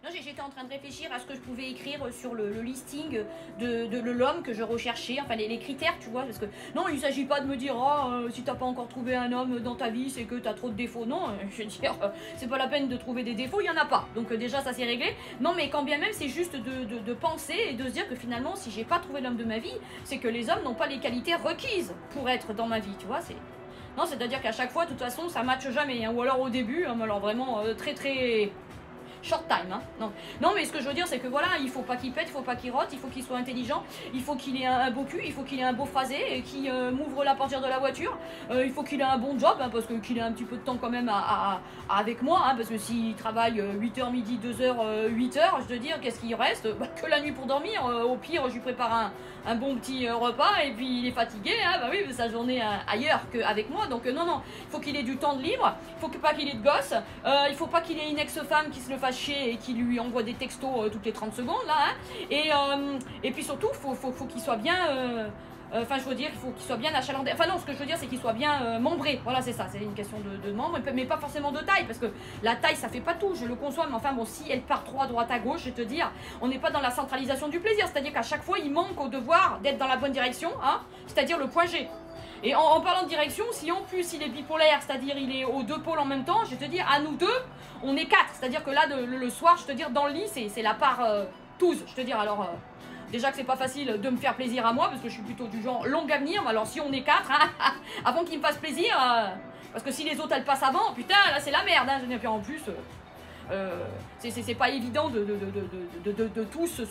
Non, j'étais en train de réfléchir à ce que je pouvais écrire sur le listing de l'homme que je recherchais, enfin les critères, tu vois, parce que non, il ne s'agit pas de me dire, oh, si t'as pas encore trouvé un homme dans ta vie, c'est que t'as trop de défauts. Non, je veux dire, c'est pas la peine de trouver des défauts, il y en a pas. Donc déjà, ça c'est réglé. Non, mais quand bien même, c'est juste de penser et de se dire que finalement, si j'ai pas trouvé l'homme de ma vie, c'est que les hommes n'ont pas les qualités requises pour être dans ma vie, tu vois, c'est... Non, c'est-à-dire qu'à chaque fois, de toute façon, ça matche jamais, hein, ou alors au début, hein, alors vraiment très... short time, hein. Non. Non, mais ce que je veux dire, c'est que voilà, il faut pas qu'il pète, il faut pas qu'il rote, il faut qu'il soit intelligent, il faut qu'il ait un beau cul, il faut qu'il ait un beau phrasé, et qu'il m'ouvre la portière de la voiture, il faut qu'il ait un bon job, hein, parce qu'il ait un petit peu de temps quand même avec moi, hein, parce que s'il travaille 8h midi, 2h, 8h, je veux dire, qu'est-ce qu'il reste? Bah, que la nuit pour dormir, au pire, je lui prépare un bon petit repas, et puis il est fatigué, hein, bah oui, sa journée ailleurs qu'avec moi, donc non, il faut qu'il ait du temps de libre, il faut pas qu'il ait de gosse, il faut pas qu'il ait une ex-femme qui se le fasse chier et qui lui envoie des textos toutes les 30 secondes, là, hein, et puis surtout, faut qu'il soit bien... Enfin, je veux dire, il faut qu'il soit bien achalandé. Enfin non, ce que je veux dire, c'est qu'il soit bien membré. Voilà, c'est ça, c'est une question de membre, mais pas forcément de taille, parce que la taille, ça fait pas tout, je le conçois, mais enfin bon, si elle part trop à droite à gauche, je vais te dire, on n'est pas dans la centralisation du plaisir, c'est-à-dire qu'à chaque fois, il manque au devoir d'être dans la bonne direction, hein, c'est-à-dire le point G. Et en parlant de direction, si en plus il est bipolaire, c'est-à-dire il est aux deux pôles en même temps, je vais te dire, à nous deux, on est 4. C'est-à-dire que là, le soir, je te dire, dans le lit, c'est la part 12. Je te dire, alors, déjà que c'est pas facile de me faire plaisir à moi, parce que je suis plutôt du genre long à venir, mais alors si on est 4, hein, avant qu'il me fasse plaisir, parce que si les autres, elles passent avant, putain, là, c'est la merde, hein, je veux dire, puis en plus... c'est pas évident de tous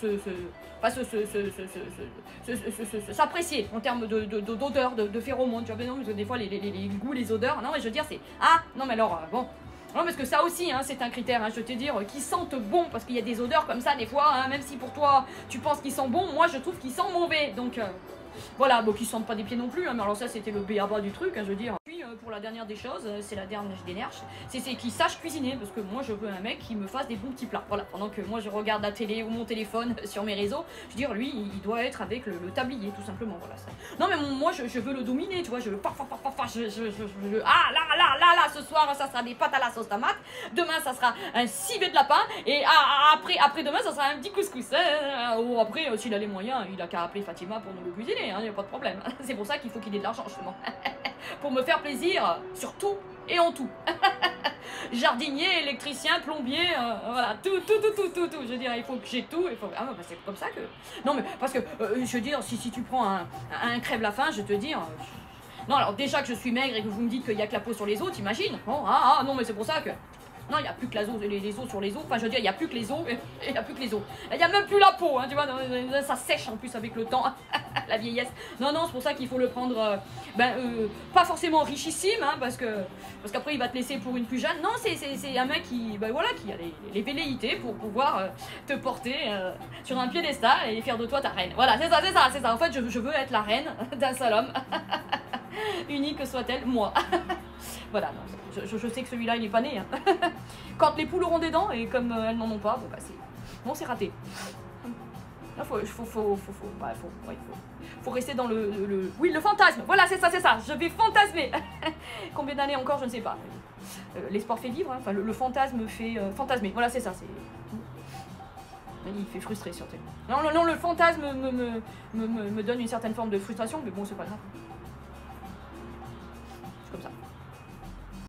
s'apprécier en termes d'odeur, de phéromones, tu vois, non, parce que des fois les goûts, les odeurs, non mais je veux dire c'est, ah, non mais alors, bon, non parce que ça aussi, hein, c'est un critère, hein, je vais te dire, qui sentent bon, parce qu'il y a des odeurs comme ça des fois, hein, même si pour toi tu penses qu'ils sentent bon, moi je trouve qu'ils sentent mauvais, donc... voilà, bon, qui sentent pas des pieds non plus, hein, mais alors ça c'était le b.a.-ba du truc, hein, je veux dire. Puis pour la dernière des choses, c'est la dernière des nerfs, c'est qu'il sache cuisiner, parce que moi je veux un mec qui me fasse des bons petits plats. Voilà, pendant que moi je regarde la télé ou mon téléphone sur mes réseaux, je veux dire, lui il doit être avec le tablier, tout simplement, voilà ça. Non mais moi je veux le dominer, tu vois, je veux ah là, ce soir ça sera des pâtes à la sauce tomate, demain ça sera un civet de lapin, et après demain ça sera un petit couscous, hein, ou après s'il a les moyens, il a qu'à appeler Fatima pour nous le cuisiner, hein, y a pas de problème. C'est pour ça qu'il faut qu'il ait de l'argent justement. Pour me faire plaisir sur tout et en tout. Jardinier, électricien, plombier, voilà, tout. Je veux dire, il faut que j'ai tout. Il faut... Ah, bah, c'est comme ça que... Non, mais parce que, je veux dire, si tu prends un crève-la-faim, je te dis... Non, alors déjà que je suis maigre et que vous me dites qu'il n'y a que la peau sur les os, t'imagines? Bon, non, mais c'est pour ça que... Non, il n'y a plus que les os sur les os. Enfin, je veux dire, il n'y a plus que les os. Il n'y a plus que les os. Il n'y a même plus la peau, hein, tu vois. Ça sèche en plus avec le temps, la vieillesse. Non, c'est pour ça qu'il faut le prendre, pas forcément richissime, hein, parce qu'après, il va te laisser pour une plus jeune. Non, c'est un mec qui, voilà, qui a les velléités pour pouvoir te porter sur un piédestal et faire de toi ta reine. Voilà, c'est ça. En fait, je veux être la reine d'un seul homme. Unique soit-elle, moi. Voilà, non, je sais que celui-là, il n'est pas né. Hein. Quand les poules auront des dents, et comme elles n'en ont pas, c'est raté. Là, faut rester dans oui, le fantasme. Voilà, c'est ça. Je vais fantasmer. Combien d'années encore, je ne sais pas. L'espoir fait vivre. Hein. Enfin, le fantasme fait fantasmer. Voilà, c'est ça. Il fait frustrer, surtout. Non, le fantasme me donne une certaine forme de frustration, mais bon, c'est pas grave.